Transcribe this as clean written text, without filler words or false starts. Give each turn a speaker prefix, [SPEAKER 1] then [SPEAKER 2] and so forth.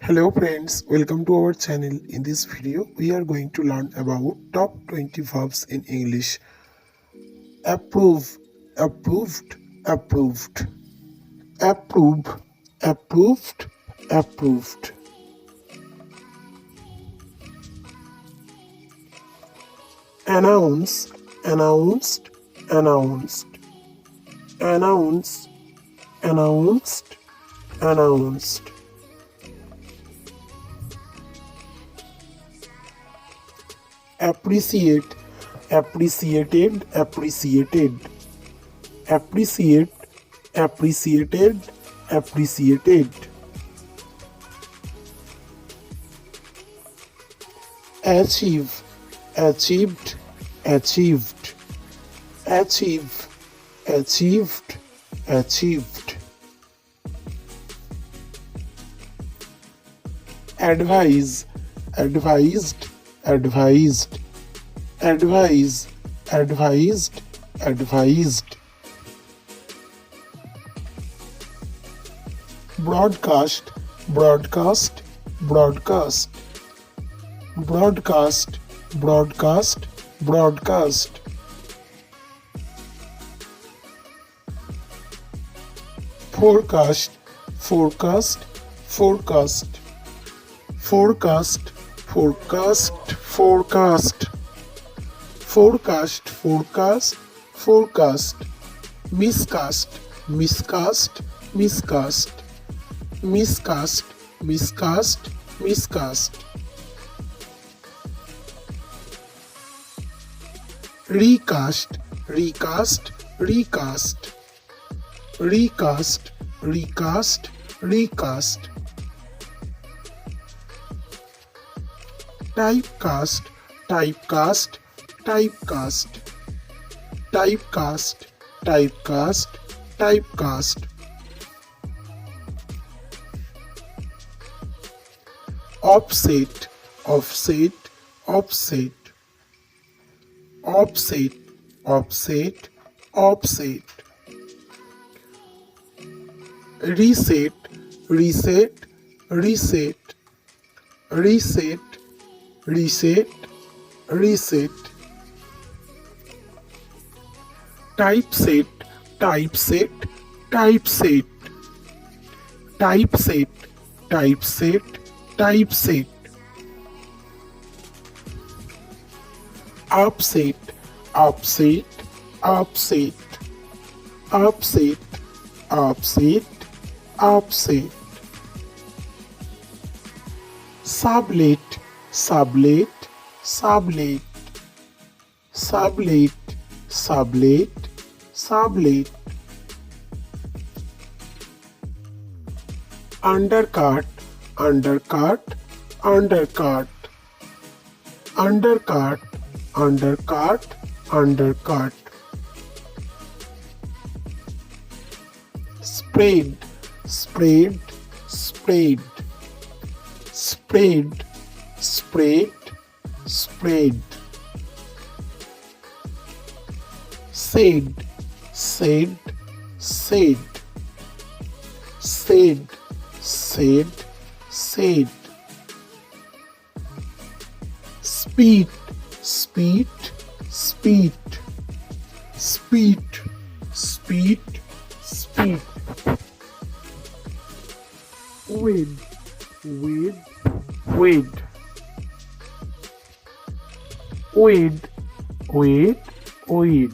[SPEAKER 1] Hello friends, welcome to our channel. In this video, we are going to learn about top 20 verbs in English. Approve, approved, approved. Approve, approved, approved. Announce, announced, announced. Announce, announced, announced. Appreciate, appreciated, appreciated. Appreciate, appreciated, appreciated. Achieve, achieved, achieved. Achieve, achieved, achieved. Advise, advised, advised. Advise, advised, advised. Broadcast, broadcast, broadcast. Broadcast, broadcast, broadcast. Forecast, forecast, forecast. Forecast, forecast, forecast. Forecast, forecast, forecast. Miscast, miscast, miscast. Miscast, miscast, miscast. Recast, recast, recast. Recast, recast, recast. Typecast, typecast, typecast. Typecast, typecast, typecast. Offset, offset, offset. Offset, offset, offset. Reset, reset, reset. Reset, reset, reset. Typeset, typeset, typeset. Typeset, typeset, typeset. Upset, upset, upset. Upset, upset, upset. Sublet, sublet, sublet. Sublet, sublet, sublet. Undercut, undercut, undercut. Undercut, undercut, undercut. Spread, spread, spread. Spread, spread, spread. Said, said, said. Said, said, said. Speed, speed, speed. Speed, speed, speed. Wid, wid, wid. Wid, wid, wid.